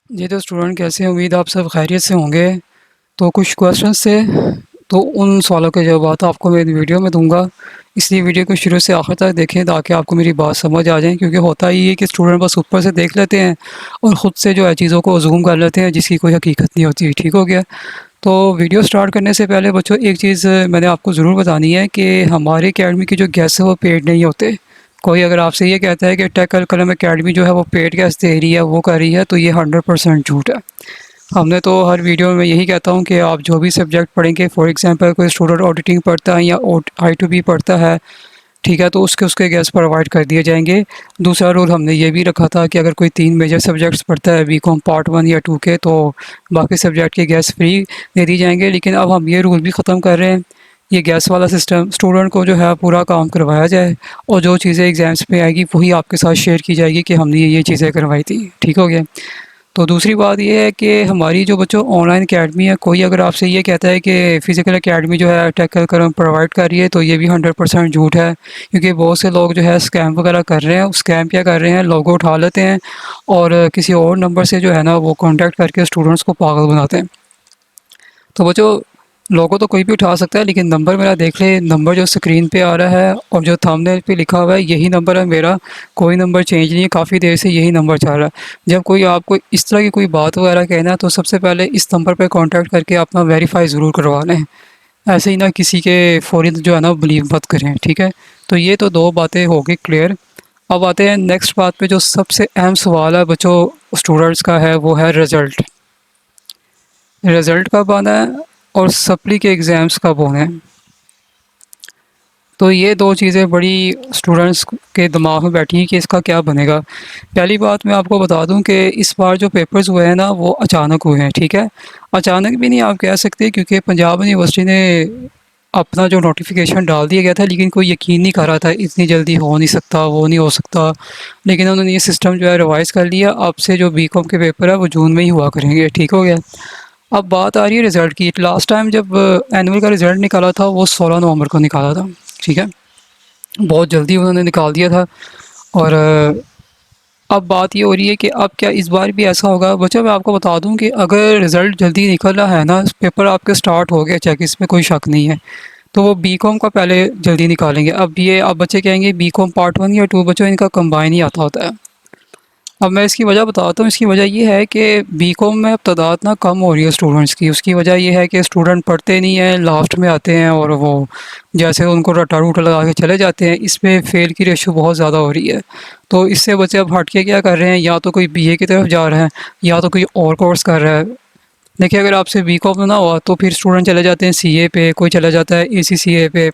जी तो स्टूडेंट कैसे हैं? उम्मीद आप सब खैरियत से होंगे। तो कुछ क्वेश्चंस थे, तो उन सवालों के जवाब आपको मैं वीडियो में दूंगा। इसलिए वीडियो को शुरू से आखिर तक देखें ताकि आपको मेरी बात समझ आ जाए, क्योंकि होता ही है कि स्टूडेंट बस ऊपर से देख लेते हैं और ख़ुद से जो है चीज़ों को अज़ूम कर लेते हैं जिसकी कोई हकीकत नहीं होती। ठीक हो गया? तो वीडियो स्टार्ट करने से पहले बच्चों एक चीज़ मैंने आपको ज़रूर बतानी है कि हमारी अकेडमी के जो गेस्ट है वो पेड नहीं होते। कोई अगर आपसे ये कहता है कि टेक अल कलम अकेडमी जो है वो पेड गेस्ट दे रही है, वो कर रही है, तो ये 100% झूठ है। हमने तो हर वीडियो में यही कहता हूँ कि आप जो भी सब्जेक्ट पढ़ेंगे, फॉर एग्जांपल कोई स्टूडेंट ऑडिटिंग पढ़ता है या I2B पढ़ता है, ठीक है, तो उसके उसके गेस्ट प्रोवाइड कर दिए जाएंगे। दूसरा रूल हमने ये भी रखा था कि अगर कोई 3 मेजर सब्जेक्ट्स पढ़ता है बीकॉम पार्ट 1 या 2 के, तो बाकी सब्जेक्ट के गेस्ट फ्री दे दी जाएंगे। लेकिन अब हम ये रूल भी ख़त्म कर रहे हैं। ये गैस वाला सिस्टम स्टूडेंट को जो है पूरा काम करवाया जाए और जो चीज़ें एग्ज़ाम्स पे आएगी वही आपके साथ शेयर की जाएगी कि हमने ये चीज़ें करवाई थी। ठीक हो गया? तो दूसरी बात ये है कि हमारी जो बच्चों ऑनलाइन अकेडमी है, कोई अगर आपसे ये कहता है कि फ़िज़िकल अकेडमी जो है टेक करम प्रोवाइड कर रही है, तो ये भी 100% झूठ है। क्योंकि बहुत से लोग जो है स्कैम वगैरह कर रहे हैं। स्कैम क्या कर रहे हैं, लोगो उठा लेते हैं और किसी और नंबर से जो है ना वो कॉन्टैक्ट करके स्टूडेंट्स को पागल बनाते हैं। तो बच्चों, लोगो तो कोई भी उठा सकता है, लेकिन नंबर मेरा देख ले। नंबर जो स्क्रीन पे आ रहा है और जो थंबनेल पे लिखा हुआ है यही नंबर है मेरा। कोई नंबर चेंज नहीं है, काफ़ी देर से यही नंबर चल रहा है। जब कोई आपको इस तरह की कोई बात वगैरह कहना है तो सबसे पहले इस नंबर पे कांटेक्ट करके अपना वेरीफाई ज़रूर करवा लें। ऐसे ही ना किसी के फ़ौरन जो है ना बिलीव मत करें। ठीक है? तो ये तो 2 बातें हो गई क्लियर। अब आते हैं नेक्स्ट बात पे, जो सबसे अहम सवाल है बच्चों स्टूडेंट्स का है, वो है रिज़ल्ट। रिज़ल्ट कब आना है और सप्ली के एग्ज़ाम्स कब होने हैं? तो ये 2 चीज़ें बड़ी स्टूडेंट्स के दिमाग में बैठी हैं कि इसका क्या बनेगा। पहली बात मैं आपको बता दूं कि इस बार जो पेपर्स हुए हैं ना वो अचानक हुए हैं। ठीक है? अचानक भी नहीं आप कह सकते, क्योंकि पंजाब यूनिवर्सिटी ने अपना जो नोटिफिकेशन डाल दिया गया था, लेकिन कोई यकीन नहीं कर रहा था इतनी जल्दी हो नहीं सकता, वो नहीं हो सकता। लेकिन उन्होंने ये सिस्टम जो है रिवाइज़ कर लिया। अब से जो बीकॉम के पेपर है वो जून में ही हुआ करेंगे। ठीक हो गया? अब बात आ रही है रिज़ल्ट की। लास्ट टाइम जब एनुअल का रिज़ल्ट निकाला था वो 16 नवंबर को निकाला था। ठीक है? बहुत जल्दी उन्होंने निकाल दिया था। और अब बात ये हो रही है कि अब क्या इस बार भी ऐसा होगा? बच्चों, मैं आपको बता दूं कि अगर रिज़ल्ट जल्दी निकला है ना, पेपर आपके स्टार्ट हो गए चेक, इसमें कोई शक नहीं है, तो वो बीकॉम का पहले जल्दी निकालेंगे। अब बच्चे कहेंगे बीकॉम पार्ट 1 या 2, बच्चों इनका कंबाइन ही आता होता है। अब मैं इसकी वजह बताता हूँ। इसकी वजह ये है कि बीकॉम में अब तादाद ना कम हो रही है स्टूडेंट्स की। उसकी वजह ये है कि स्टूडेंट पढ़ते नहीं हैं, लास्ट में आते हैं और वो जैसे उनको रट्टा रूटा लगा के चले जाते हैं। इसमें फ़ेल की रेशो बहुत ज़्यादा हो रही है। तो इससे बच्चे अब हट के क्या कर रहे हैं, या तो कोई बीए की तरफ जा रहे हैं या तो कोई और कोर्स कर रहा है। देखिए, अगर आपसे बीकॉम ना हुआ तो फिर स्टूडेंट चले जाते हैं सीए पे, कोई चला जाता है एसीसीए पे।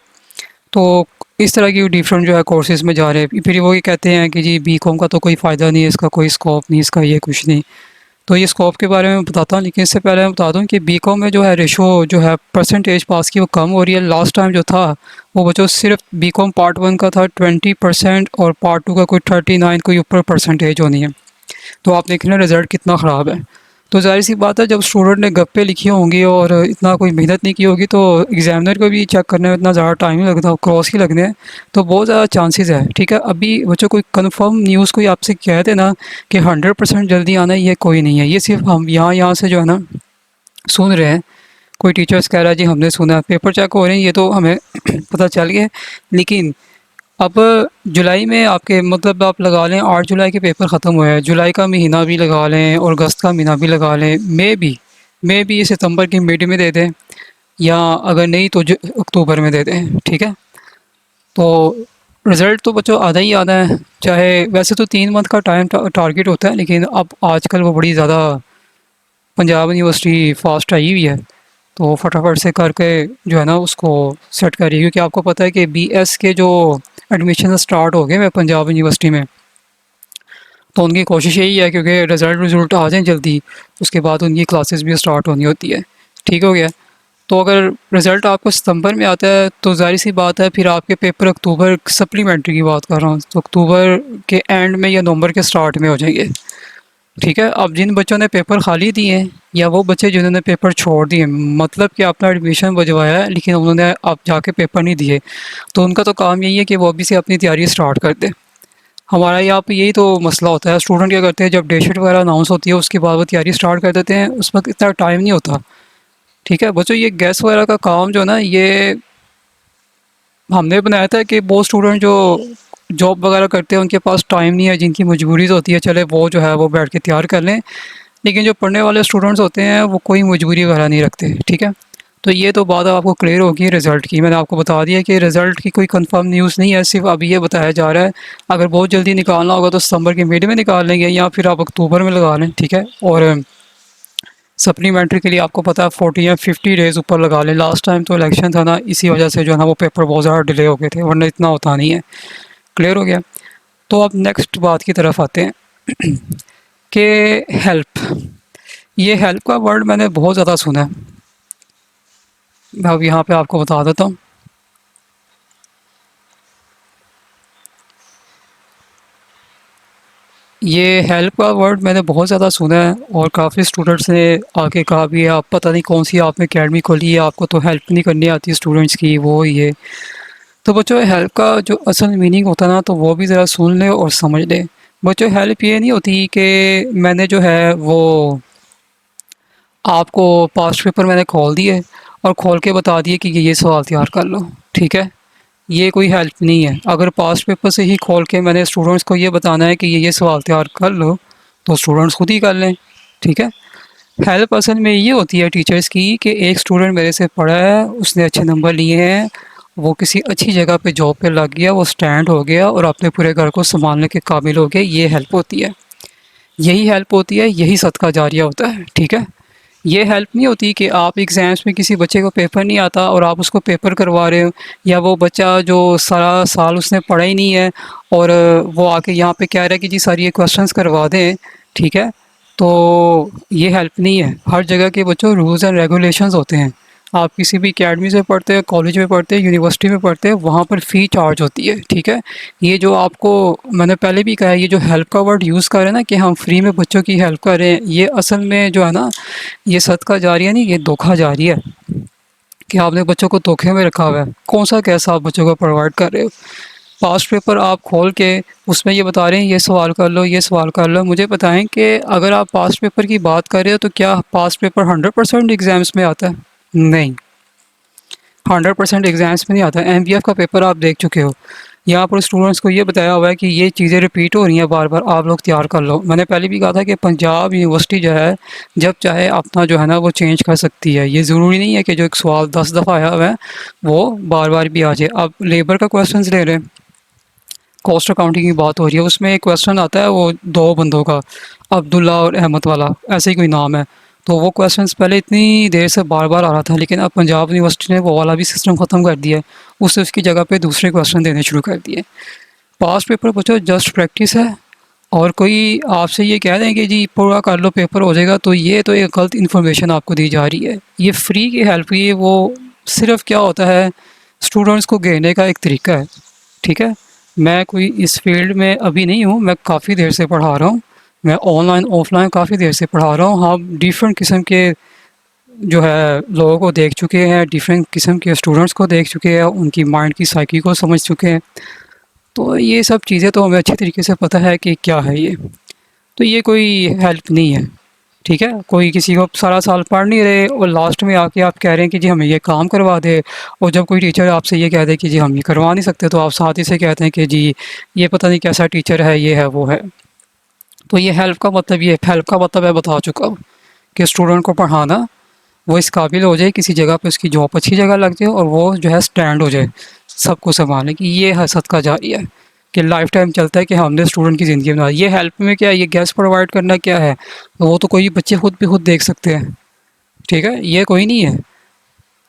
तो इस तरह की डिफरेंट जो है कोर्सेज़ में जा रहे हैं। फिर वो ये कहते हैं कि जी बीकॉम का तो कोई फ़ायदा नहीं है, इसका कोई स्कोप नहीं, इसका ये कुछ नहीं। तो ये स्कोप के बारे में बताता हूँ, लेकिन इससे पहले मैं बता दूँ कि बीकॉम में जो है रेशो जो है परसेंटेज पास की वो कम हो रही है। लास्ट टाइम जो था वो बच्चों सिर्फ बीकॉम पार्ट 1 का था 20% और पार्ट 2 का कोई 39 कोई ऊपर परसेंटेज होनी है। तो आप देख लें रिज़ल्ट कितना ख़राब है। तो ज़ाहिर-सी बात है, जब स्टूडेंट ने गप्पे लिखी होंगी और इतना कोई मेहनत नहीं की होगी, तो एग्ज़ामिनर को भी चेक करने में इतना ज़्यादा टाइम नहीं लगता, क्रॉस ही लगने हैं, तो बहुत ज़्यादा चांसेस है। ठीक है? अभी बच्चों कोई कन्फर्म न्यूज़ कोई आपसे कह दे ना कि 100% जल्दी आना है, ये कोई नहीं है। ये सिर्फ़ हम यहाँ से जो है ना सुन रहे हैं। कोई टीचर्स कह रहा है जी हमने सुना, पेपर चेक हो रहे हैं, ये तो हमें पता चल गया है। लेकिन अब जुलाई में आपके मतलब आप लगा लें 8 जुलाई के पेपर ख़त्म हुए हैं, जुलाई का महीना भी लगा लें और अगस्त का महीना भी लगा लें, मे बी ये सितंबर की मिड में दे दें, या अगर नहीं तो अक्टूबर में दे दें। ठीक है? तो रिज़ल्ट तो बच्चों आधा ही आधा है। चाहे वैसे तो 3 मंथ का टाइम टारगेट होता है, लेकिन अब आजकल वो बड़ी ज़्यादा पंजाब यूनिवर्सिटी फास्ट आई हुई है, तो फटाफट से करके जो है ना उसको सेट करिए। क्योंकि आपको पता है कि बीएस के जो एडमिशन स्टार्ट हो गए मैं पंजाब यूनिवर्सिटी में, तो उनकी कोशिश यही है क्योंकि रिज़ल्ट आ जाएँ जल्दी, उसके बाद उनकी क्लासेस भी स्टार्ट होनी होती है। ठीक हो गया? तो अगर रिज़ल्ट आपको सितंबर में आता है तो ज़ाहिर-सी बात है फिर आपके पेपर अक्टूबर सप्लीमेंट्री की बात कर रहा हूँ, तो अक्टूबर के एंड में या नवंबर के स्टार्ट में हो जाएंगे। ठीक है? अब जिन बच्चों ने पेपर खाली दिए हैं या वो बच्चे जिन्होंने पेपर छोड़ दिए, मतलब कि अपना एडमिशन भजवाया है लेकिन उन्होंने अब जाके पेपर नहीं दिए, तो उनका तो काम यही है कि वो अभी से अपनी तैयारी स्टार्ट कर दें। हमारा यहाँ पे यही तो मसला होता है। स्टूडेंट क्या करते हैं, जब डेट शीट वगैरह अनाउंस होती है उसके बाद वो तैयारी स्टार्ट कर देते हैं, उस वक्त इतना टाइम नहीं होता। ठीक है बच्चों, ये गैस वगैरह का काम जो है ना, ये हमने बनाया था कि वो स्टूडेंट जो जॉब वगैरह करते हैं उनके पास टाइम नहीं है, जिनकी मजबूरीज होती है, चले वो जो है वो बैठ के तैयार कर लें। लेकिन जो पढ़ने वाले स्टूडेंट्स होते हैं वो कोई मजबूरी वगैरह नहीं रखते। ठीक है, तो ये तो बात आपको क्लियर होगी रिज़ल्ट की। मैंने आपको बता दिया कि रिज़ल्ट की कोई कंफर्म न्यूज़ नहीं है, सिर्फ अभी ये बताया जा रहा है। अगर बहुत जल्दी निकालना होगा तो सितंबर के मिड में निकाल लेंगे, या फिर आप अक्टूबर में लगा लें। ठीक है, और सप्लीमेंट्री के लिए आपको पता है 40 या 50 डेज़ ऊपर लगा लें। लास्ट टाइम तो इलेक्शन था ना, इसी वजह से जो है ना वो पेपर बहुत ज़्यादा डिले हो गए थे, वरना इतना होता नहीं है। क्लियर हो गया? तो अब नेक्स्ट बात की तरफ आते हैं कि हेल्प। ये हेल्प का वर्ड मैंने बहुत ज़्यादा सुना है, मैं अब यहाँ पे आपको बता देता हूँ। ये हेल्प का वर्ड मैंने बहुत ज़्यादा सुना है, और काफ़ी स्टूडेंट्स ने आके कहा भी है, आप पता नहीं कौन सी आपने अकेडमी खोली है, आपको तो हेल्प नहीं करनी आती स्टूडेंट्स की, वो ये। तो बच्चों, हेल्प का जो असल मीनिंग होता है ना, तो वो भी ज़रा सुन ले और समझ ले। बच्चों, हेल्प ये नहीं होती कि मैंने जो है वो आपको पास्ट पेपर मैंने खोल दिए और खोल के बता दिए कि ये सवाल तैयार कर लो। ठीक है, ये कोई हेल्प नहीं है। अगर पास्ट पेपर से ही खोल के मैंने स्टूडेंट्स को ये बताना है कि ये सवाल तैयार कर लो, तो स्टूडेंट्स खुद ही कर लें। ठीक है, हेल्प असल में ये होती है टीचर्स की कि एक स्टूडेंट मेरे से पढ़ा है, उसने अच्छे नंबर लिए हैं, वो किसी अच्छी जगह पे जॉब पे लग गया, वो स्टैंड हो गया और अपने पूरे घर को संभालने के काबिल हो गया। ये हेल्प होती है, यही हेल्प होती है, यही सदका जारिया होता है। ठीक है, ये हेल्प नहीं होती कि आप एग्ज़ाम्स में किसी बच्चे को पेपर नहीं आता और आप उसको पेपर करवा रहे हो, या वो बच्चा जो सारा साल उसने पढ़ा ही नहीं है और वो आके यहाँ पे कह रहा है कि जी सर ये क्वेश्चंस करवा दें। ठीक है, तो ये हेल्प नहीं है। हर जगह के बच्चों रूल्स एंड रेगुलेशंस होते हैं। आप किसी भी अकेडमी से पढ़ते हैं, कॉलेज में पढ़ते हैं, यूनिवर्सिटी में पढ़ते हैं, वहाँ पर फ़ी चार्ज होती है। ठीक है, ये जो आपको मैंने पहले भी कहा है, ये जो हेल्प का वर्ड यूज़ कर रहे हैं ना कि हम फ्री में बच्चों की हेल्प कर रहे हैं, ये असल में जो है ना, ये सदका जारिया नहीं, ये धोखा जारिया है कि आपने बच्चों को धोखे में रखा हुआ है। कौन सा कैसा आप बच्चों को प्रोवाइड कर रहे हो? पास्ट पेपर आप खोल के उसमें ये बता रहे हैं ये सवाल कर लो, ये सवाल कर लो। मुझे बताएं कि अगर आप पास्ट पेपर की बात कर रहे हो तो क्या पास्ट पेपर 100% एग्ज़ाम्स में आता है? नहीं, 100% एग्ज़ाम्स में नहीं आता। एमवीएफ का पेपर आप देख चुके हो, यहाँ पर स्टूडेंट्स को ये बताया हुआ है कि ये चीज़ें रिपीट हो रही हैं बार बार, आप लोग तैयार कर लो। मैंने पहले भी कहा था कि पंजाब यूनिवर्सिटी जो है जब चाहे अपना जो है ना वो चेंज कर सकती है। ये ज़रूरी नहीं है कि जो एक सवाल 10 दफ़ा आया हुआ है वो बार बार भी आ जाए। अब लेबर का क्वेश्चन ले रहे हैं, कॉस्ट अकाउंटिंग की बात हो रही है, उसमें एक क्वेश्चन आता है वो दो बंदों का, अब्दुल्ला और अहमद वाला, ऐसे ही कोई नाम है। तो वो क्वेश्चंस पहले इतनी देर से बार बार आ रहा था, लेकिन अब पंजाब यूनिवर्सिटी ने वो वाला भी सिस्टम ख़त्म कर दिया है, उससे उसकी जगह पे दूसरे क्वेश्चन देने शुरू कर दिए। पास्ट पेपर बच्चों जस्ट प्रैक्टिस है, और कोई आपसे ये कह दें कि जी पूरा कर लो पेपर हो जाएगा, तो ये तो एक गलत इन्फॉर्मेशन आपको दी जा रही है। ये फ्री की हेल्प, ये वो सिर्फ क्या होता है, स्टूडेंट्स को घेरने का एक तरीका है। ठीक है, मैं कोई इस फील्ड में अभी नहीं हूँ, मैं काफ़ी देर से पढ़ा रहा हूँ, मैं ऑनलाइन ऑफलाइन काफ़ी देर से पढ़ा रहा हूँ। हम डिफरेंट किस्म के जो है लोगों को देख चुके हैं, डिफरेंट किस्म के स्टूडेंट्स को देख चुके हैं, उनकी माइंड की साइकी को समझ चुके हैं। तो ये सब चीज़ें तो हमें अच्छी तरीके से पता है कि क्या है ये। तो ये कोई हेल्प नहीं है। ठीक है, कोई किसी को सारा साल पढ़ नहीं रहे और लास्ट में आके आप कह रहे हैं कि जी हमें ये काम करवा दे, और जब कोई टीचर आपसे ये कह दे कि जी हम ये करवा नहीं सकते, तो आप साथ ही से कहते हैं कि जी ये पता नहीं कैसा टीचर है, ये है वो है। तो ये हेल्प का मतलब, ये हेल्प का मतलब मैं बता चुका हूँ कि स्टूडेंट को पढ़ाना, वो इस काबिल हो जाए, किसी जगह पे उसकी जॉब अच्छी जगह लग जाए और वो जो है स्टैंड हो जाए सबको संभालने की। ये हसद का जारी है कि लाइफ टाइम चलता है कि हमने स्टूडेंट की ज़िंदगी बना। ये हेल्प में क्या है, ये गैस प्रोवाइड करना क्या है, तो वो तो कोई बच्चे खुद भी खुद देख सकते हैं। ठीक है, ये कोई नहीं है।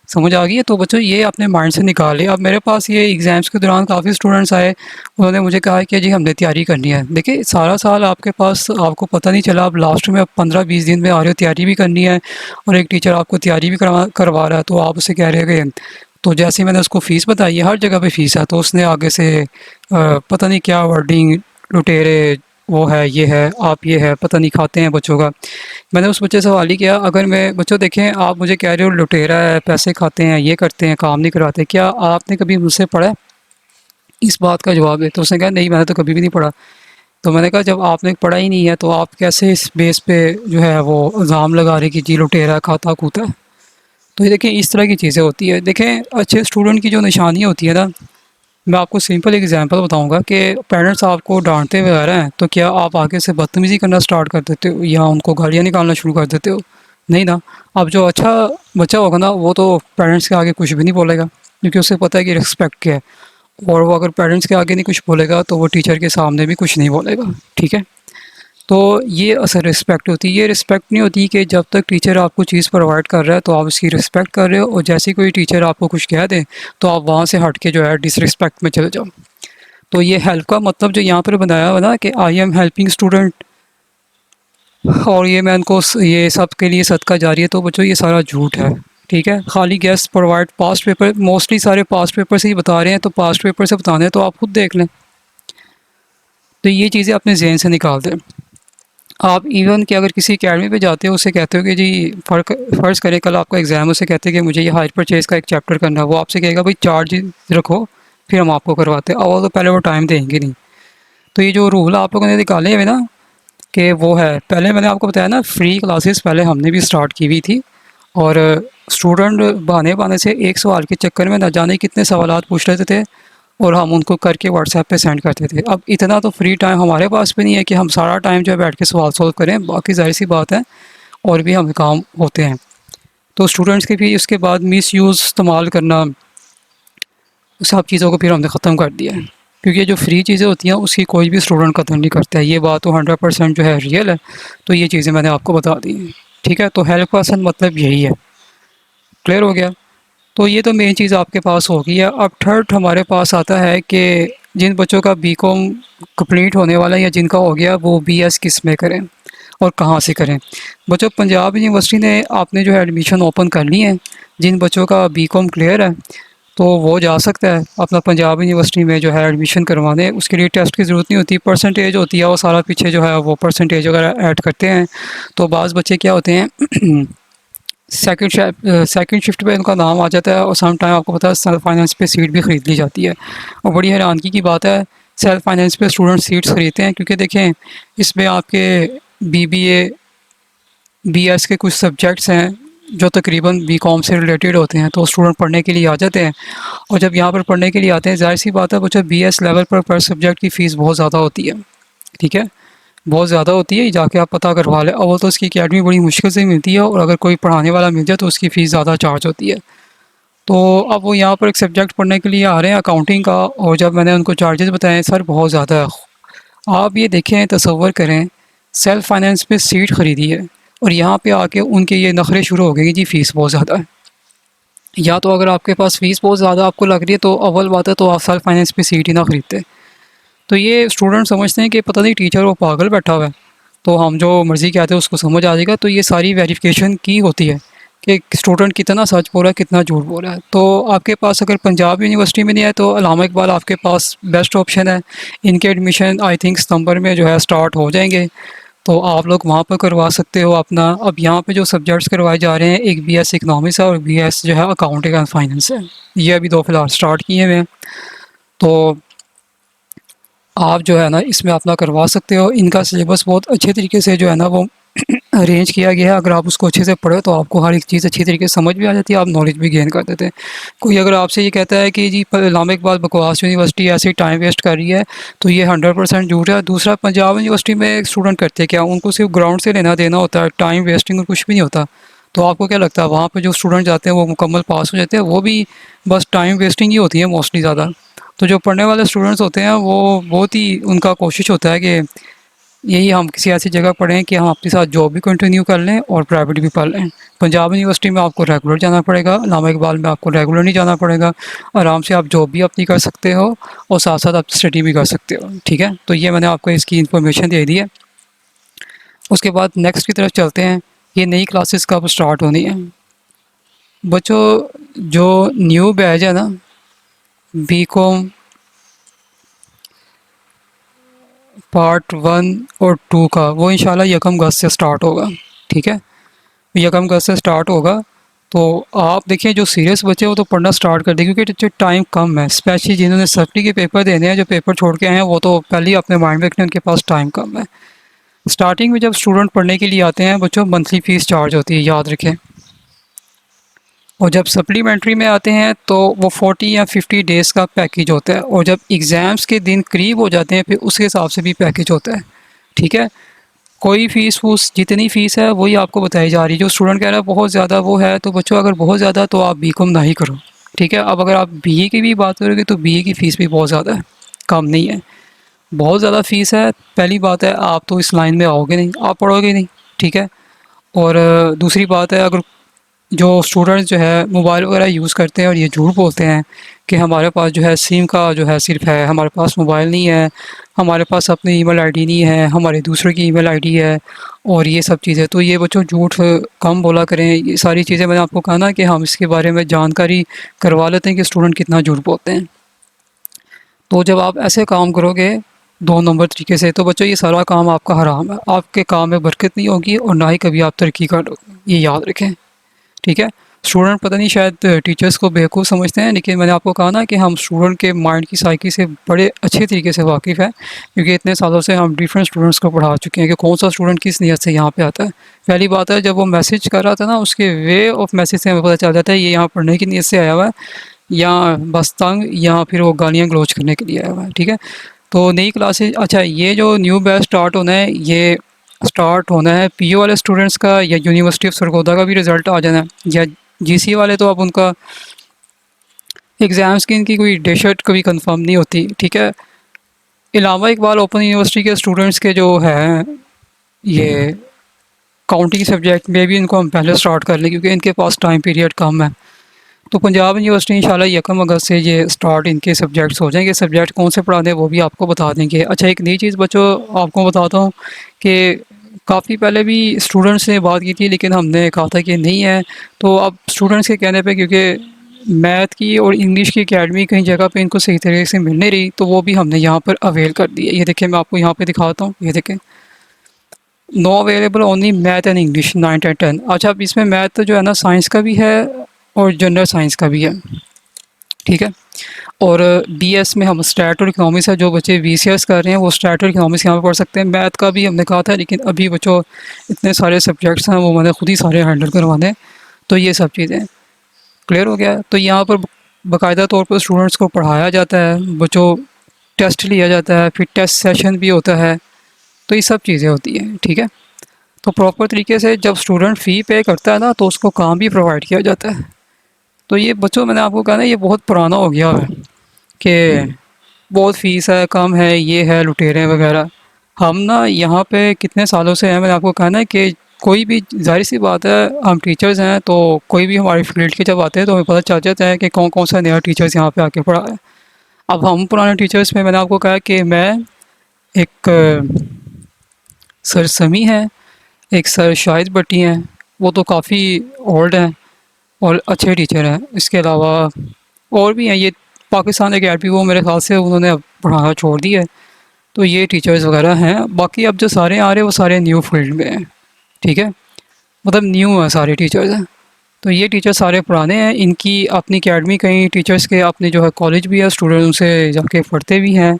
समझ आ गई है? तो बच्चों ये अपने माइंड से निकालिए। अब मेरे पास ये एग्ज़ाम्स के दौरान काफ़ी स्टूडेंट्स आए, उन्होंने मुझे कहा कि जी हमने तैयारी करनी है। देखिए सारा साल आपके पास, आपको पता नहीं चला, आप लास्ट में 15-20 दिन में आ रहे हो, तैयारी भी करनी है और एक टीचर आपको तैयारी भी करवा रहा है, तो आप उससे कह रहे हैं कि, तो जैसे ही मैंने उसको फ़ीस बताई है, हर जगह पे फ़ीस है, तो उसने आगे से पता नहीं क्या वर्डिंग, लुटेरे, वो है, ये है, आप ये है, पता नहीं खाते हैं बच्चों का। मैंने उस बच्चे से सवाल ही किया, अगर मैं बच्चों देखें आप मुझे कह रहे हो लुटेरा है, पैसे खाते हैं, ये करते हैं, काम नहीं कराते, क्या आपने कभी मुझसे पढ़ा है? इस बात का जवाब है। तो उसने कहा नहीं मैंने तो कभी भी नहीं पढ़ा। तो मैंने कहा जब आपने पढ़ा ही नहीं है तो आप कैसे इस बेस पे जो है वो इल्ज़ाम लगा रहे कि जी लुटेरा है, खाता कूता है। तो ये देखें इस तरह की चीज़ें होती है। देखें अच्छे स्टूडेंट की जो निशानी होती है ना, मैं आपको सिंपल एग्जांपल बताऊंगा कि पेरेंट्स आपको डांटते वगैरह हैं तो क्या आप आगे से बदतमीज़ी करना स्टार्ट कर देते हो या उनको गालियाँ निकालना शुरू कर देते हो? नहीं ना। अब जो अच्छा बच्चा होगा ना वो तो पेरेंट्स के आगे कुछ भी नहीं बोलेगा, क्योंकि उसे पता है कि रिस्पेक्ट क्या है। और वो अगर पेरेंट्स के आगे नहीं कुछ बोलेगा तो वो टीचर के सामने भी कुछ नहीं बोलेगा, ठीक है। तो ये असल रिस्पेक्ट होती है। ये रिस्पेक्ट नहीं होती कि जब तक टीचर आपको चीज़ प्रोवाइड कर रहा है तो आप उसकी रिस्पेक्ट कर रहे हो, और जैसे ही कोई टीचर आपको कुछ कह दे तो आप वहाँ से हट के जो है डिसरिस्पेक्ट में चले जाओ। तो ये हेल्प का मतलब जो यहाँ पर बनाया हुआ ना कि आई एम हेल्पिंग स्टूडेंट, और ये मैं उनको ये सब के लिए सदका जारी है, तो बच्चों ये सारा झूठ है, ठीक है। खाली guest provide past paper, mostly सारे पास्ट पेपर से ही बता रहे हैं, तो पास्ट पेपर से बताने हैं तो आप खुद देख लें। तो ये चीज़ें अपने जहन से निकाल दें। आप इवन कि अगर किसी अकेडमी पे जाते हो, उससे कहते हो कि जी फ़र्ज़ करें कल आपका एग्ज़ाम, उससे कहते हैं कि मुझे ये हायर परचेज़ का एक चैप्टर करना है, वो आपसे कहेगा भाई चार्ज रखो फिर हम आपको करवाते हैं, और वो तो पहले वो टाइम देंगे नहीं। तो ये जो रूल आप लोगों ने निकाले हुए ना कि वो है, पहले मैंने आपको बताया ना फ्री क्लासेस पहले हमने भी स्टार्ट की हुई थी, और स्टूडेंट बहाने-बहाने से एक सवाल के चक्कर में ना जाने कितने सवालात पूछ लेते थे, और हम उनको करके व्हाट्सएप पे सेंड करते थे। अब इतना तो फ्री टाइम हमारे पास भी नहीं है कि हम सारा टाइम जो है बैठ के सवाल सॉल्व करें, बाकी ज़ाहिर-सी बात है और भी हमें काम होते हैं। तो स्टूडेंट्स के भी उसके बाद मिसयूज़ इस्तेमाल करना, सब चीज़ों को फिर हमने ख़त्म कर दिया है। क्योंकि ये जो फ्री चीज़ें होती हैं उसकी कोई भी स्टूडेंट कदर नहीं करता है, ये बात तो 100% जो है रियल है। तो ये चीज़ें मैंने आपको बता दी हैं, ठीक है। तो हेल्प का असल मतलब यही है, क्लियर हो गया। तो ये तो मेन चीज़ आपके पास हो गई है। अब थर्ड हमारे पास आता है कि जिन बच्चों का बीकॉम कंप्लीट होने वाला है या जिनका हो गया, वो बीएस किस में करें और कहाँ से करें। बच्चों पंजाब यूनिवर्सिटी ने आपने जो है एडमिशन ओपन करनी है, जिन बच्चों का बीकॉम क्लियर है तो वो जा सकता है अपना पंजाब यूनिवर्सिटी में जो है एडमिशन करवाने। उसके लिए टेस्ट की ज़रूरत नहीं होती, परसेंटेज होती है, वो सारा पीछे जो है वो परसेंटेज वगैरह ऐड करते हैं। तो बाज़ बच्चे क्या होते हैं सेकंड शिफ्ट पे उनका नाम आ जाता है, और सम टाइम आपको पता है सेल्फ फाइनेंस पे सीट भी ख़रीद ली जाती है। और बड़ी हैरानगी की बात है, सेल्फ फाइनेंस पे स्टूडेंट सीट्स ख़रीदते हैं, क्योंकि देखें इसमें आपके बीबीए बीएस के कुछ सब्जेक्ट्स हैं जो तकरीबन बीकॉम से रिलेटेड होते हैं, तो स्टूडेंट पढ़ने के लिए आ जाते हैं। और जब यहाँ पर पढ़ने के लिए आते हैं, ज़ाहिर सी बात है बच्चा बीएस लेवल पर सब्जेक्ट की फ़ीस बहुत ज़्यादा होती है, ठीक है। बहुत ज़्यादा होती है, जाके आप पता करवा लें। अव्वल तो उसकी अकेडमी बड़ी मुश्किल से मिलती है, और अगर कोई पढ़ाने वाला मिल जाए तो उसकी फ़ीस ज़्यादा चार्ज होती है। तो अब वो यहाँ पर एक सब्जेक्ट पढ़ने के लिए आ रहे हैं अकाउंटिंग का, और जब मैंने उनको चार्जेस बताए सर बहुत ज़्यादा है। आप ये देखें, तसव्वुर करें, सेल्फ फाइनेंस पे सीट ख़रीदी है और यहाँ पे आके उनके ये नखरे शुरू हो गए कि जी फ़ीस बहुत ज़्यादा है। या तो अगर आपके पास फ़ीस बहुत ज़्यादा आपको लग रही है तो अव्वल बात है तो आप सेल्फ फाइनेंस पे सीट ही ना ख़रीदते। तो ये स्टूडेंट समझते हैं कि पता नहीं टीचर वो पागल बैठा हुआ है, तो हम जो मर्ज़ी कहते हैं उसको समझ आ जाएगा। तो ये सारी वेरिफ़िकेशन की होती है कि स्टूडेंट कितना सच बोल रहा है, कितना झूठ बोल रहा है। तो आपके पास अगर पंजाब यूनिवर्सिटी में नहीं है तो अल्लामा इकबाल आपके पास बेस्ट ऑप्शन है। इनके एडमिशन आई थिंक सितंबर में जो है स्टार्ट हो जाएंगे, तो आप लोग वहाँ पर करवा सकते हो अपना। अब यहाँ पे जो सब्जेक्ट्स करवाए जा रहे हैं, एक बीएस इकोनॉमिक्स है और बीएस जो है अकाउंटिंग एंड फाइनेंस है। ये अभी दो फिलहाल स्टार्ट किए हुए हैं, तो आप जो है ना इसमें अपना करवा सकते हो। इनका सिलेबस बहुत अच्छे तरीके से जो है ना वो अरेंज किया गया है। अगर आप उसको अच्छे से पढ़ो तो आपको हर एक चीज़ अच्छी तरीके से समझ भी आ जाती है, आप नॉलेज भी गेन कर देते हैं। कोई अगर आपसे ये कहता है कि जी अल्लामा इकबाल बकवास यूनिवर्सिटी ऐसे ही टाइम वेस्ट कर रही है, तो ये 100% झूठ है। दूसरा, पंजाब यूनिवर्सिटी में स्टूडेंट करते क्या, उनको सिर्फ ग्राउंड से लेना देना होता है, टाइम वेस्टिंग और कुछ भी नहीं होता। तो आपको क्या लगता है वहाँ पर जो स्टूडेंट जाते हैं वो मुकम्मल पास हो जाते हैं? वो भी बस टाइम वेस्टिंग ही होती है मोस्टली ज़्यादा। तो जो पढ़ने वाले स्टूडेंट्स होते हैं वो बहुत ही उनका कोशिश होता है कि यही हम किसी ऐसी जगह पढ़ें कि हम अपने साथ जॉब भी कंटिन्यू कर लें और प्राइवेट भी पढ़ लें। पंजाब यूनिवर्सिटी में आपको रेगुलर जाना पड़ेगा, अल्लामा इकबाल में आपको रेगुलर नहीं जाना पड़ेगा। आराम से आप जॉब भी अपनी कर सकते हो और साथ साथ आप स्टडी भी कर सकते हो, ठीक है। तो ये मैंने आपको इसकी इन्फॉर्मेशन दे दी है। उसके बाद नेक्स्ट की तरफ चलते हैं, ये नई क्लासेस कब स्टार्ट होनी है। बच्चों जो न्यू बैच है ना बीकॉम पार्ट 1 और 2 का, वो इंशाल्लाह 1 अगस्त से स्टार्ट होगा, ठीक है। 1 अगस्त से स्टार्ट होगा। तो आप देखिए जो सीरियस बच्चे वो तो पढ़ना स्टार्ट कर दें, क्योंकि जो टाइम कम है, स्पेशली जिन्होंने सप्ली के पेपर देने हैं, जो पेपर छोड़ के आए हैं, वो तो पहले ही अपने माइंड में रखने उनके पास टाइम कम है। स्टार्टिंग में जब स्टूडेंट पढ़ने के लिए आते हैं बच्चों, मंथली फ़ीस चार्ज होती है, याद रखें। और जब सप्लीमेंट्री में आते हैं तो वो 40 या 50 डेज़ का पैकेज होता है, और जब एग्ज़ाम्स के दिन करीब हो जाते हैं फिर उसके हिसाब से भी पैकेज होता है, ठीक है। कोई फ़ीस वूस जितनी फ़ीस है वही आपको बताई जा रही है। जो स्टूडेंट कह रहा है बहुत ज़्यादा वो है, तो बच्चों अगर बहुत ज़्यादा तो आप बीकॉम ना ही करो, ठीक है। अब अगर आप बीए की भी बात करोगे तो बीए की फ़ीस भी बहुत ज़्यादा है, कम नहीं है, बहुत ज़्यादा फ़ीस है। पहली बात है आप तो इस लाइन में आओगे नहीं, आप पढ़ोगे नहीं, ठीक है। और दूसरी बात है, अगर जो स्टूडेंट्स जो है मोबाइल वगैरह यूज़ करते हैं और ये झूठ बोलते हैं कि हमारे पास जो है सिम का जो है सिर्फ है, हमारे पास मोबाइल नहीं है, हमारे पास अपनी ईमेल आईडी नहीं है, हमारे दूसरे की ईमेल आईडी है, और ये सब चीज़ें, तो ये बच्चों झूठ कम बोला करें। ये सारी चीज़ें मैंने आपको कहा ना कि हम इसके बारे में जानकारी करवा लेते हैं कि स्टूडेंट कितना झूठ बोलते हैं। तो जब आप ऐसे काम करोगे 2 नंबर तरीके से, तो बच्चों ये सारा काम आपका हराम है, आपके काम में बरकत नहीं होगी और ना ही कभी आप तरक्की करोगे, ये याद रखें, ठीक है। स्टूडेंट पता नहीं शायद टीचर्स को बेवकूफ़ समझते हैं, लेकिन मैंने आपको कहा ना कि हम स्टूडेंट के माइंड की साइकी से बड़े अच्छे तरीके से वाकिफ़ हैं, क्योंकि इतने सालों से हम डिफरेंट स्टूडेंट्स को पढ़ा चुके हैं कि कौन सा स्टूडेंट किस नीयत से यहाँ पे आता है। पहली बात है, जब वो मैसेज कर रहा था ना, उसके वे ऑफ मैसेज से हमें पता चल जाता है ये यहाँ पढ़ने की नीयत से आया हुआ है, या बस तंग, या फिर वो गालियाँ गलौज करने के लिए आया हुआ है, ठीक है। तो नई क्लासेज, अच्छा ये जो न्यू बैच स्टार्ट होना है, ये स्टार्ट होना है पीओ वाले स्टूडेंट्स का या यूनिवर्सिटी ऑफ सरगोदा का भी रिज़ल्ट आ जाना है, या जीसी वाले तो अब उनका एग्ज़ाम्स की इनकी कोई डेट कभी कंफर्म नहीं होती, ठीक है। इलामा इकबाल ओपन यूनिवर्सिटी के स्टूडेंट्स के जो हैं ये काउंटिंग सब्जेक्ट में भी इनको हम पहले स्टार्ट कर लें, क्योंकि इनके पास टाइम पीरियड कम है। तो पंजाब यूनिवर्सिटी इंशाल्लाह 1 अगस्त से ये स्टार्ट इनके सब्जेक्ट्स हो जाएंगे। सब्जेक्ट कौन से पढ़ाने हैं वो भी आपको बता देंगे। अच्छा एक नई चीज़ बच्चों आपको बताता हूँ कि काफ़ी पहले भी स्टूडेंट्स ने बात की थी, लेकिन हमने कहा था कि नहीं है, तो अब स्टूडेंट्स के कहने पे, क्योंकि मैथ की और इंग्लिश की एकेडमी कई जगह पे इनको सही तरीके से मिल नहीं रही, तो वो भी हमने यहाँ पर अवेल कर दी है। ये देखें, मैं आपको यहाँ पे दिखाता हूँ, ये देखें, no available only math and English 9 and 10। अच्छा अब इसमें मैथ जो है ना साइंस का भी है और जनरल साइंस का भी है, ठीक है। और बीएस में हम स्टैट और इकोनॉमिक्स है, जो बच्चे बीसीएस कर रहे हैं वो स्टैट और इकोनॉमिक्स यहाँ पे पढ़ सकते हैं। मैथ का भी हमने कहा था, लेकिन अभी बच्चों इतने सारे सब्जेक्ट्स हैं वो मैंने खुद ही सारे हैंडल करवाने हैं, तो ये सब चीज़ें क्लियर हो गया। तो यहाँ पर बाकायदा तौर पर स्टूडेंट्स को पढ़ाया जाता है, बच्चों टेस्ट लिया जाता है, फिर टेस्ट सेशन भी होता है, तो ये सब चीज़ें होती हैं, ठीक है। तो प्रॉपर तरीके से जब स्टूडेंट फ़ी पे करता है ना, तो उसको काम भी प्रोवाइड किया जाता है। तो ये बच्चों मैंने आपको कहा ना ये बहुत पुराना हो गया है कि बहुत फ़ीस है, कम है, ये है, लुटेरे वगैरह। हम ना यहाँ पे कितने सालों से हैं, मैंने आपको कहा ना कि कोई भी, ज़ाहिर सी बात है हम टीचर्स हैं, तो कोई भी हमारी फील्ड के जब आते हैं तो हमें पता चल जाता है कि कौन कौन सा नया टीचर्स यहाँ पे आके पढ़ा है। अब हम पुराने टीचर्स में मैंने आपको कहा कि मैं एक सर समी हैं, एक सर शाहिद भट्टी हैं, वो तो काफ़ी ओल्ड हैं और अच्छे टीचर हैं। इसके अलावा और भी हैं, ये पाकिस्तान अकेडमी वो मेरे ख्याल से उन्होंने अब पढ़ाना छोड़ दिया है, तो ये टीचर्स वगैरह हैं। बाकी अब जो सारे आ रहे हैं वो सारे न्यू फील्ड में हैं, ठीक है, मतलब न्यू हैं सारे टीचर्स हैं। तो ये टीचर सारे पुराने हैं, इनकी अपनी अकेडमी, कई टीचर्स के अपने जो है कॉलेज भी है, स्टूडेंट उनसे जाके पढ़ते भी हैं।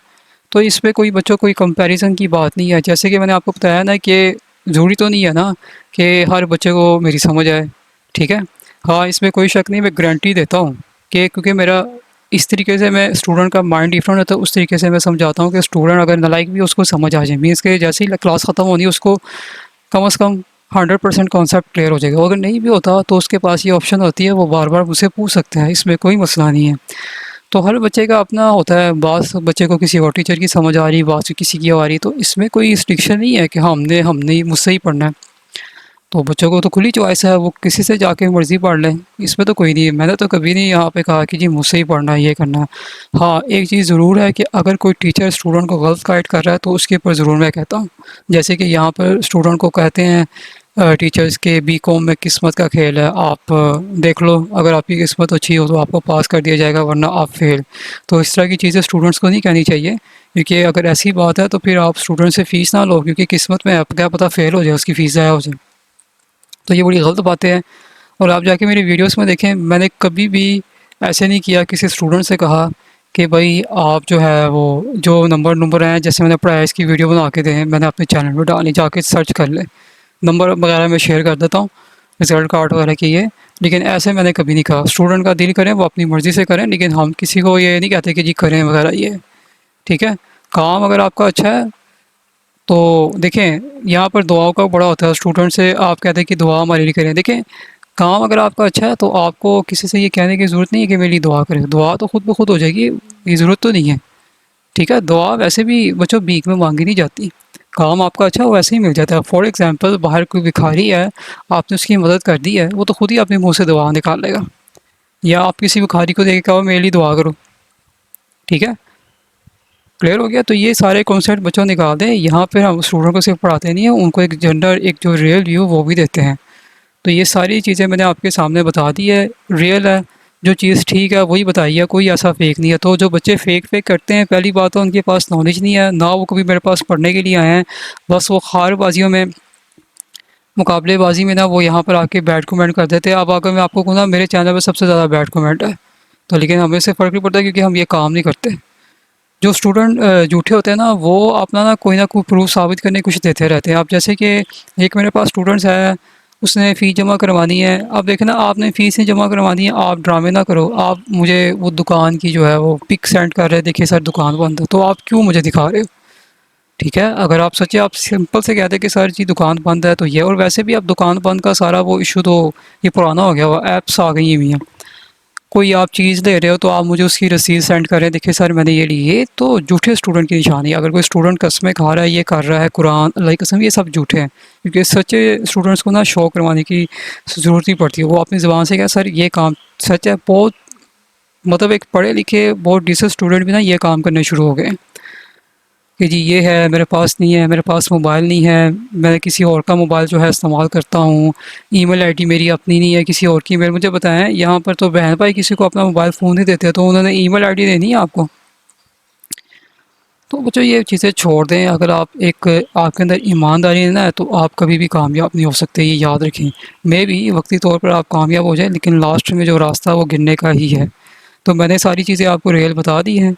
तो इस पे कोई बच्चों कोई कंपैरिजन की बात नहीं है। जैसे कि मैंने आपको बताया ना कि ज़रूरी तो नहीं है ना कि हर बच्चे को मेरी समझ आए, ठीक है। हाँ इसमें कोई शक नहीं, मैं गारंटी देता हूँ कि क्योंकि मेरा इस तरीके से मैं स्टूडेंट का माइंड डिफरेंट होता है, उस तरीके से मैं समझाता हूँ कि स्टूडेंट अगर नालायक भी उसको समझ आ जाए, मीन्स के जैसे ही क्लास ख़त्म होनी उसको कम से कम 100% कॉन्सेप्ट क्लियर हो जाएगा। अगर नहीं भी होता तो उसके पास ये ऑप्शन होती है, वो बार बार मुझसे पूछ सकते हैं, इसमें कोई मसला नहीं है। तो हर बच्चे का अपना होता है, बात बच्चे को किसी और टीचर की समझ आ रही, बात किसी की आ रही, तो इसमें कोई रिस्ट्रिक्शन नहीं है कि हमने ही मुझसे ही पढ़ना है। तो बच्चों को तो खुली चॉइस है, वो किसी से जाके मर्ज़ी पढ़ लें, इसमें तो कोई नहीं है। मैंने तो कभी नहीं यहाँ पे कहा कि जी मुझसे ही पढ़ना है, ये करना है। हाँ एक चीज़ ज़रूर है कि अगर कोई टीचर स्टूडेंट को गलत गाइड कर रहा है तो उसके ऊपर ज़रूर मैं कहता हूँ। जैसे कि यहाँ पर स्टूडेंट को कहते हैं टीचर्स के बीकॉम में किस्मत का खेल है, आप देख लो, अगर आपकी किस्मत अच्छी हो तो आपको पास कर दिया जाएगा, वरना आप फेल। तो इस तरह की चीज़ें स्टूडेंट्स को नहीं कहनी चाहिए, क्योंकि अगर ऐसी बात है तो फिर आप स्टूडेंट से फ़ीस ना लो, क्योंकि किस्मत में आप क्या पता फेल हो जाए, उसकी फ़ीस ज़ाया हो जाए। तो ये बड़ी गलत बातें हैं। और आप जाके मेरी वीडियोस में देखें, मैंने कभी भी ऐसे नहीं किया किसी स्टूडेंट से कहा कि भाई आप जो है वो जो नंबर नंबर हैं, जैसे मैंने प्राइस की वीडियो बना के दें, मैंने अपने चैनल पर डाली, जाके सर्च कर ले, नंबर वगैरह मैं शेयर कर देता हूँ, रिज़ल्ट कार्ड वगैरह की ये। लेकिन ऐसे मैंने कभी नहीं कहा, स्टूडेंट का दिल करें वो अपनी मर्ज़ी से करें, लेकिन हम किसी को ये नहीं कहते कि जी करें वगैरह ये, ठीक है। काम अगर आपका अच्छा है तो देखें, यहाँ पर दुआओं का बड़ा होता है। स्टूडेंट से आप कहते हैं कि दुआ हमारे लिए करें, देखें काम अगर आपका अच्छा है तो आपको किसी से ये कहने की ज़रूरत नहीं है कि मेरे लिए दुआ करें, दुआ तो खुद ब खुद हो जाएगी, ये ज़रूरत तो नहीं है, ठीक है। दुआ वैसे भी बच्चों भीख में मांगी नहीं जाती, काम आपका अच्छा हो वैसे ही मिल जाता है। फॉर एग्जांपल बाहर कोई भिखारी है, आपने उसकी मदद कर दी है, वो तो खुद ही अपने मुंह से दुआ निकाल लेगा, या आप किसी भिखारी को देख के कहो मेरे लिए दुआ करो, ठीक है। क्लियर हो गया। तो ये सारे कॉन्सेप्ट बच्चों निकाल दें, यहाँ पर हम स्टूडेंट को सिर्फ पढ़ाते नहीं हैं, उनको एक जेंडर, एक जो रियल व्यू वो भी देते हैं। तो ये सारी चीज़ें मैंने आपके सामने बता दी है, रियल है, जो चीज़ ठीक है वही बताई है, कोई ऐसा फेक नहीं है। तो जो बच्चे फेक करते हैं, पहली बात तो उनके पास नॉलेज नहीं है, ना वो कभी मेरे पास पढ़ने के लिए आए हैं, बस वो खारबाजियों में, मुकाबलेबाजी में ना वो यहाँ पर आके बैड कमेंट कर देते हैं। अब अगर मैं आपको कहूँ ना मेरे चैनल पर सबसे ज़्यादा बैड कमेंट है, तो लेकिन हमें से फ़र्क नहीं पड़ता क्योंकि हम ये काम नहीं करते। जो स्टूडेंट झूठे होते हैं ना, वो अपना ना कोई प्रूफ साबित करने कुछ देते रहते हैं। अब जैसे कि एक मेरे पास स्टूडेंट्स है, उसने फ़ीस जमा करवानी है। अब देखें ना, आपने फ़ीस नहीं जमा करवानी है, आप ड्रामे ना करो, आप मुझे वो दुकान की जो है वो पिक सेंड कर रहे हैं, देखिए सर दुकान बंद है, तो आप क्यों मुझे दिखा रहे हो, ठीक है। अगर आप सच्चे, आप सिंपल से कहते कि सर जी दुकान बंद है तो ये, और वैसे भी अब दुकान बंद का सारा वो इशू तो ये पुराना हो गया हुआ, ऐप्स आ गई हुई हैं। कोई आप चीज़ ले रहे हो तो आप मुझे उसकी रसीद सेंड करें, देखिए सर मैंने ये ली, ये तो झूठे स्टूडेंट की निशानी है। अगर कोई स्टूडेंट कसमें खा रहा है, ये कर रहा है, कुरान अल्लाह की कसम, ये सब झूठे हैं, क्योंकि सच्चे स्टूडेंट्स को ना शो करवाने की ज़रूरत नहीं पड़ती। वो अपनी ज़बान से क्या सर ये काम सच है, बहुत मतलब एक पढ़े लिखे बहुत डिसेंट स्टूडेंट भी ना ये काम करने शुरू हो गए कि जी ये है मेरे पास नहीं है, मेरे पास मोबाइल नहीं है, मैं किसी और का मोबाइल जो है इस्तेमाल करता हूँ, ईमेल आईडी मेरी अपनी नहीं है, किसी और की ईमेल। मुझे बताएं, यहाँ पर तो बहन भाई किसी को अपना मोबाइल फ़ोन नहीं देते, तो उन्होंने ईमेल आईडी देनी है आपको। तो बच्चों ये चीज़ें छोड़ दें, अगर आप एक आपके अंदर ईमानदारी है ना, तो आप कभी भी कामयाब नहीं हो सकते, ये याद रखें। मे बी वक्ती तौर पर आप कामयाब हो जाए, लेकिन लास्ट में जो रास्ता वो गिरने का ही है। तो मैंने सारी चीज़ें आपको रियल बता दी हैं,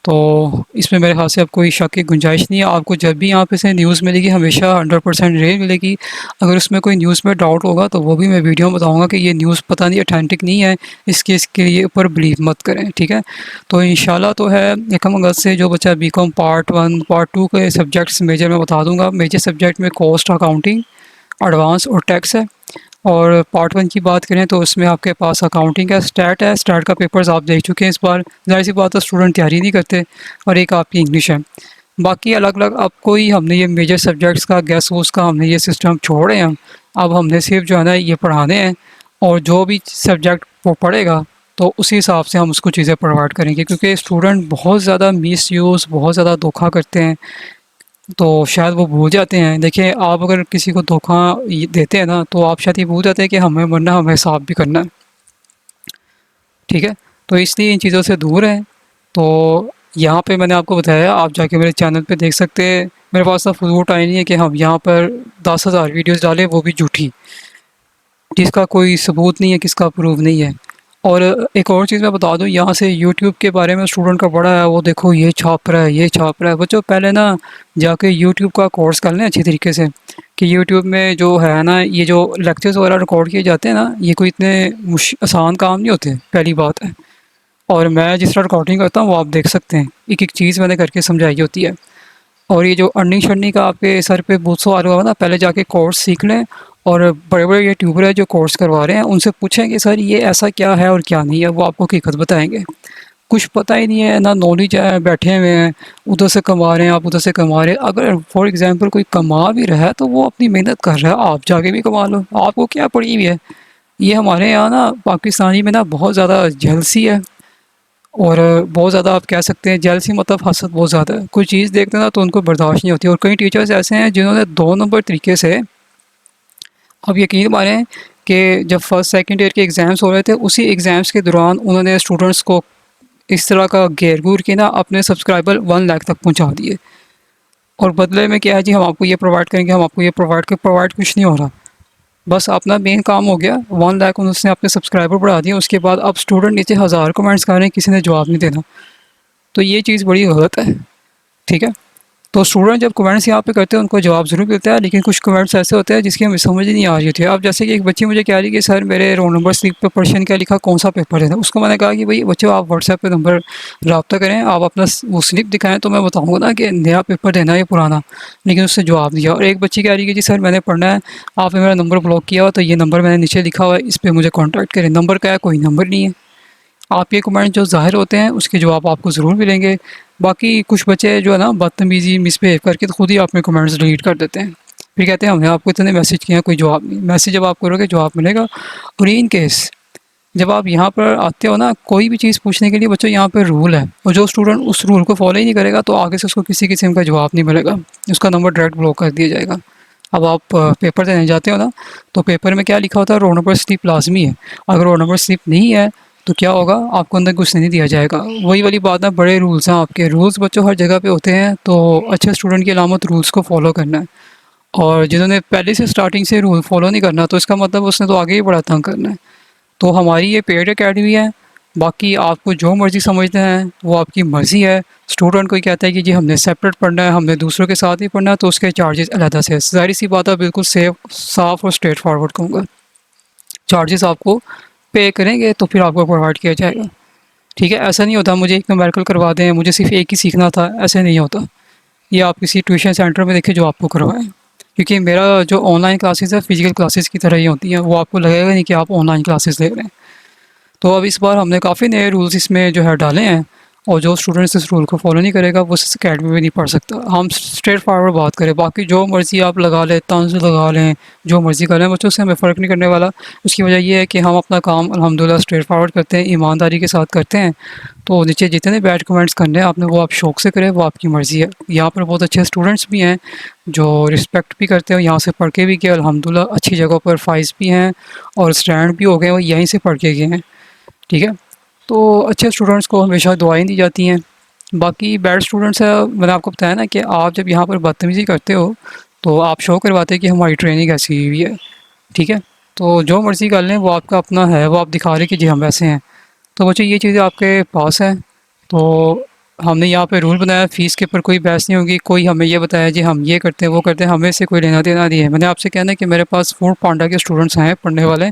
तो इसमें मेरे ख़्याल से अब कोई शक की गुंजाइश नहीं है। आपको जब भी यहाँ पे से न्यूज़ मिलेगी हमेशा 100% रियल मिलेगी। अगर उसमें कोई न्यूज़ में डाउट होगा तो वो भी मैं वीडियो में बताऊँगा कि ये न्यूज़ पता नहीं ऑथेंटिक नहीं है, इसके लिए ऊपर बिलीव मत करें, ठीक है। तो इंशाल्लाह तो है 1 अगस्त से जो बच्चा बीकॉम पार्ट 1 पार्ट 2 के सब्जेक्ट्स मेजर मैं बता दूँगा। मेजर सब्जेक्ट में कॉस्ट अकाउंटिंग, एडवांस और टैक्स है। और पार्ट 1 की बात करें तो उसमें आपके पास अकाउंटिंग का स्टैट है, स्टैट का पेपर्स आप देख चुके हैं इस बार, ज़ाहिर सी बात है स्टूडेंट तैयारी नहीं करते। और एक आपकी इंग्लिश है, बाकी अलग अलग अब कोई हमने ये मेजर सब्जेक्ट्स का गैस वूस का हमने ये सिस्टम छोड़े हैं। अब हमने सिर्फ जो है ना ये पढ़ाने हैं, और जो भी सब्जेक्ट वो पढ़ेगा तो उसी हिसाब से हम उसको चीज़ें प्रोवाइड करेंगे, क्योंकि स्टूडेंट बहुत ज़्यादा मिस यूज़, बहुत ज़्यादा धोखा करते हैं, तो शायद वो भूल जाते हैं। देखिए आप अगर किसी को धोखा देते हैं ना, तो आप शायद ये भूल जाते हैं कि हमें मरना, हमें हिसाब भी करना है, ठीक है। तो इसलिए इन चीज़ों से दूर रहें। तो यहाँ पे मैंने आपको बताया, आप जाके मेरे चैनल पे देख सकते हैं। मेरे पास तो फजूल टाइम नहीं है कि हम यहाँ पर 10,000 वीडियोस डालें, वो भी झूठी, जिसका कोई सबूत नहीं है, किसका प्रूफ नहीं है। और एक और चीज़ मैं बता दूं, यहाँ से यूट्यूब के बारे में स्टूडेंट का बड़ा है, वो देखो ये छाप रहा है, ये छाप रहा है। बच्चों पहले ना जाके यूट्यूब का कोर्स कर लें अच्छी तरीके से, कि यूट्यूब में जो है ना ये जो लेक्चर्स वगैरह रिकॉर्ड किए जाते हैं ना, ये कोई इतने आसान काम नहीं होते, पहली बात है। और मैं जिस तरह रिकॉर्डिंग करता हूँ वो आप देख सकते हैं, एक एक चीज़ मैंने करके समझाई होती है। और ये जो अर्निंग शर्निंग का आपके सर पे बहुत सवाल होगा ना, पहले जाके कोर्स सीख लें। और बड़े बड़े यूट्यूबर है जो कोर्स करवा रहे हैं, उनसे पूछें कि सर ये ऐसा क्या है और क्या नहीं है, वो आपको हकीकत बताएंगे। कुछ पता ही नहीं है ना, नॉलेज है, बैठे हुए हैं, उधर से कमा रहे हैं, आप उधर से कमा रहे हैं। अगर फॉर एग्जांपल कोई कमा भी रहा है तो वो अपनी मेहनत कर रहा है, आप जाके भी कमा लो, आपको क्या पड़ी हुई है। ये हमारे यहाँ ना पाकिस्तानी में ना बहुत ज़्यादा जेलसी है, और बहुत ज़्यादा आप कह सकते हैं जेलसी, मतलब हसद बहुत ज़्यादा है। कोई चीज़ देखते हैं ना तो उनको बर्दाश्त नहीं होती। और कई टीचर्स ऐसे हैं जिन्होंने 2 नंबर तरीके से, अब यकीन मानें कि जब फर्स्ट सेकंड ईयर के एग्ज़ाम्स हो रहे थे, उसी एग्ज़ाम्स के दौरान उन्होंने स्टूडेंट्स को इस तरह का घेर घूर के ना अपने सब्सक्राइबर 1 लाख तक पहुंचा दिए। और बदले में क्या है जी, हम आपको ये प्रोवाइड करेंगे, हम आपको ये प्रोवाइड कुछ नहीं हो रहा। बस अपना मेन काम हो गया, 1 लाख उसने अपने सब्सक्राइबर बढ़ा दिए, उसके बाद अब स्टूडेंट नीचे हज़ार कमेंट्स कर रहे हैं, किसी ने जवाब नहीं देना। तो ये चीज़ बड़ी गलत है, ठीक है। तो स्टूडेंट जब कमेंट्स यहाँ पे करते हैं उनको जवाब ज़रूर मिलता है, लेकिन कुछ कमेंट्स ऐसे होते हैं जिसकी हमें समझ ही नहीं आ रही होती है। अब जैसे कि एक बच्ची मुझे कह रही कि सर मेरे रोल नंबर स्लिप पे पर्सन क्या लिखा, कौन सा पेपर देना। उसको मैंने कहा कि भाई बच्चों आप व्हाट्सएप पे नंबर रब्ता करें, आप अपना वो स्लिप दिखाएं तो मैं बताऊँगा ना कि नया पेपर देना है या पुराना। लेकिन उससे जवाब दिया। और एक बच्ची कह रही है कि जी सर मैंने पढ़ना है, आपने मेरा नंबर ब्लॉक किया हुआ, तो ये नंबर मैंने नीचे लिखा हुआ है, इस पर मुझे कॉन्टैक्ट करें। नंबर क्या है, कोई नंबर नहीं है। आपके कमेंट जो ज़ाहिर होते हैं उसके जवाब आपको ज़रूर मिलेंगे। बाकी कुछ बच्चे जो है ना बदतमीज़ी मिसबिहेव करके तो खुद ही अपने कमेंट्स डिलीट कर देते हैं। फिर कहते हैं हमने आपको इतने मैसेज किए हैं, कोई जवाब नहीं। मैसेज जब आप करोगे जवाब मिलेगा। और इन केस जब आप यहाँ पर आते हो ना कोई भी चीज़ पूछने के लिए, बच्चों यहाँ पे रूल है, और जो स्टूडेंट उस रूल को फॉलो ही नहीं करेगा तो आगे से उसको किसी किस्म का जवाब नहीं मिलेगा, उसका नंबर डायरेक्ट ब्लॉक कर दिया जाएगा। अब आप पेपर देने जाते हो ना, तो पेपर में क्या लिखा होता है, रोल नंबर स्लिप लाजमी है। अगर रोल नंबर स्लिप नहीं है तो क्या होगा, आपको अंदर घुसने नहीं दिया जाएगा। वही वाली बात ना, बड़े रूल्स हैं आपके। रूल्स बच्चों हर जगह पे होते हैं, तो अच्छे स्टूडेंट की अलामत रूल्स को फॉलो करना है। और जिन्होंने पहले से स्टार्टिंग से रूल फॉलो नहीं करना, तो इसका मतलब उसने तो आगे ही बड़ा तंग करना है। तो हमारी ये पेड एकेडमी है। बाकी आपको जो मर्ज़ी समझते हैं वो आपकी मर्ज़ी है। स्टूडेंट कोई कहता है कि जी हमने सेपरेट पढ़ना है, हमने दूसरों के साथ ही पढ़ना है, तो उसके चार्जेस अलग से। ज़ाहिर सी बात है, बिल्कुल सेफ साफ़ और स्ट्रेट फॉरवर्ड कहूँगा। चार्जेस आपको पे करेंगे तो फिर आपको प्रोवाइड किया जाएगा, ठीक है। ऐसा नहीं होता मुझे एक न्यूमेरिकल करवा दें, मुझे सिर्फ एक ही सीखना था, ऐसे नहीं होता। ये आप किसी ट्यूशन सेंटर में देखिए जो आपको करवाएं। क्योंकि मेरा जो ऑनलाइन क्लासेस है फिजिकल क्लासेस की तरह ही होती हैं, वो आपको लगेगा नहीं कि आप ऑनलाइन क्लासेस ले रहे हैं। तो अब इस बार हमने काफ़ी नए रूल्स इसमें जो है डाले हैं, और जो स्टूडेंट्स इस रूल को फॉलो नहीं करेगा वो इस अकेडमी में नहीं पढ़ सकता। हम स्ट्रेट फॉरवर्ड बात करें, बाकी जो मर्ज़ी आप लगा लें, तंज लगा लें, जो मर्ज़ी करें, बच्चों से हमें फ़र्क नहीं करने वाला। उसकी वजह ये है कि हम अपना काम अल्हम्दुलिल्लाह स्ट्रेट फॉरवर्ड करते हैं, ईमानदारी के साथ करते हैं। तो नीचे जितने बैड कमेंट्स करने हैं आपने, वो आप शौक़ से करें, वो आपकी मर्ज़ी है। यहाँ पर बहुत अच्छे स्टूडेंट्स भी हैं जो रिस्पेक्ट भी करते हैं, यहाँ से पढ़ के भी गए अल्हम्दुलिल्लाह, अच्छी जगह पर फ़ाइज़ भी हैं और स्टैंड भी हो गए, वो यहीं से पढ़ के गए हैं, ठीक है। तो अच्छे स्टूडेंट्स को हमेशा दुआएं दी जाती हैं। बाकी बैड स्टूडेंट्स है, मैंने आपको बताया ना कि आप जब यहाँ पर बदतमीज़ी करते हो तो आप शो करवाते हैं कि हमारी ट्रेनिंग ऐसी हुई है, ठीक है। तो जो मर्ज़ी कर लें वो आपका अपना है, वो आप दिखा रहे कि जी हम ऐसे हैं। तो बच्चों ये चीज़ें आपके पास हैं। तो हमने यहाँ पे रूल बनाया, फ़ीस के ऊपर कोई बहस नहीं होगी। कोई हमें ये बताया जी हम ये करते हैं वो करते हैं, हमें से कोई लेना देना नहीं है। मैंने आपसे कहना है कि मेरे पास फूड पांडा के स्टूडेंट्स हैं पढ़ने वाले।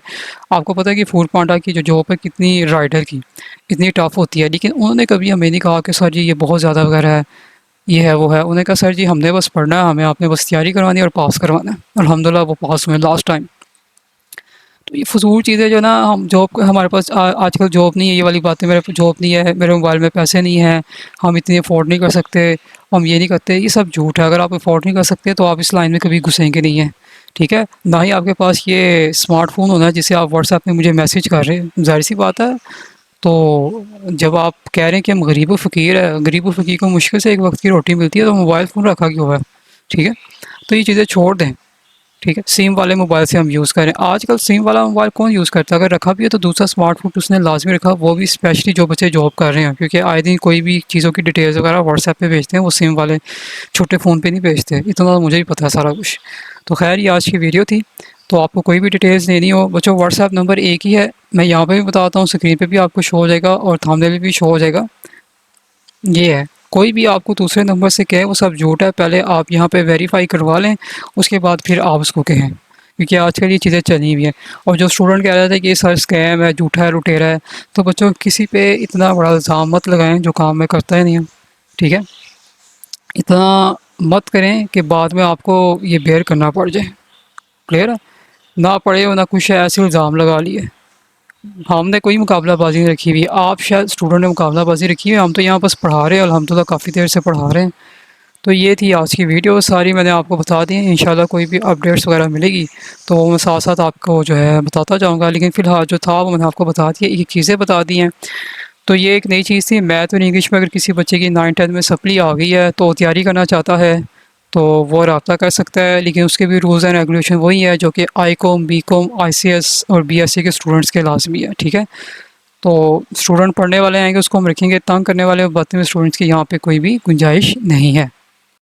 आपको पता है कि फूड पांडा की जो जॉब है कितनी राइडर की इतनी टफ होती है, लेकिन उन्होंने कभी हमें नहीं कहा कि सर जी ये बहुत ज़्यादा वगैरह है, ये है वो है। उन्होंने कहा सर जी हमने बस पढ़ना है, हमें आपने बस तैयारी करवानी है और पास करवाना है। अल्हम्दुलिल्लाह वो पास हुए लास्ट टाइम। तो ये फ़िज़ूल चीज़ें जो ना, हम जॉब हमारे पास आजकल जॉब नहीं है, ये वाली बातें, मेरे पास जॉब नहीं है, मेरे मोबाइल में पैसे नहीं हैं, हम इतनी अफोर्ड नहीं कर सकते, हम ये नहीं करते, ये सब झूठ है। अगर आप अफोर्ड नहीं कर सकते तो आप इस लाइन में कभी घुसेंगे नहीं हैं, ठीक है। ना ही आपके पास ये स्मार्टफ़ोन होना है जिससे आप व्हाट्सएप में मुझे मैसेज कर रहे हैं, ज़ाहिर सी बात है। तो जब आप कह रहे हैं कि हम गरीब व फ़कीर है, गरीब व फ़कीर को मुश्किल से एक वक्त की रोटी मिलती है, तो मोबाइल फ़ोन रखा क्यों है, ठीक है। तो ये चीज़ें छोड़ दें, ठीक है। सिम वाले मोबाइल से हम यूज़ करें। आजकल सिम वाला मोबाइल कौन यूज़ करता है, अगर रखा भी है तो दूसरा स्मार्टफोन उसने लाजमी रखा, वो भी स्पेशली जो बच्चे जॉब कर रहे हैं, क्योंकि आए दिन कोई भी चीज़ों की डिटेल्स वगैरह व्हाट्सएप पे भेजते हैं, वो सिम वाले छोटे फ़ोन पे नहीं भेजते। इतना तो मुझे भी पता है सारा कुछ। तो खैर ये आज की वीडियो थी। तो आपको कोई भी डिटेल्स लेनी हो बच्चों, व्हाट्सएप नंबर एक ही है, मैं यहाँ पे भी बताता हूँ, स्क्रीन पे भी आपको शो हो जाएगा और थंबनेल भी शो हो जाएगा। ये है, कोई भी आपको दूसरे नंबर से कहे वो सब झूठ है। पहले आप यहाँ पे वेरीफाई करवा लें, उसके बाद फिर आप उसको कहें, क्योंकि आजकल ये चीज़ें चली हुई हैं। और जो स्टूडेंट कह रहा था कि ये सर स्कैम है, झूठा है, लुटेरा है, तो बच्चों किसी पे इतना बड़ा इल्ज़ाम मत लगाएं जो काम मैं करता ही नहीं हूँ, ठीक है। इतना मत करें कि बाद में आपको ये बेयर करना पड़ जाए, क्लियर है। ना पढ़े हो ना कुछ है, ऐसे इल्ज़ाम लगा लिए। हमने कोई मुकाबलाबाजी नहीं रखी हुई, आप शायद स्टूडेंट ने मुकाबलाबाजी रखी है, हम तो यहाँ बस पढ़ा रहे हैं, अल्हम्दुलिल्लाह काफ़ी देर से पढ़ा रहे हैं। तो ये थी आज की वीडियो, सारी मैंने आपको बता दी है। इंशाल्लाह कोई भी अपडेट्स वगैरह मिलेगी तो वो मैं साथ-साथ आपको जो है बताता जाऊँगा, लेकिन फ़िलहाल जो था वो मैंने आपको बता दिया, एक चीज़ें बता दी हैं। तो ये एक नई चीज़ थी, मैथ और इंग्लिश में अगर किसी बच्चे की 9-10 में सप्ली आ गई है तो तैयारी करना चाहता है तो वो रब्ता कर सकता है, लेकिन उसके भी रूल्स एंड रेगुलेशन वही है जो कि आईकॉम, बीकॉम, आईसीएस और बीएससी के स्टूडेंट्स के लाज़मी है, ठीक है। तो स्टूडेंट पढ़ने वाले आएँगे उसको हम रखेंगे, तंग करने वाले बदतमीज़ स्टूडेंट्स की यहाँ पे कोई भी गुंजाइश नहीं है।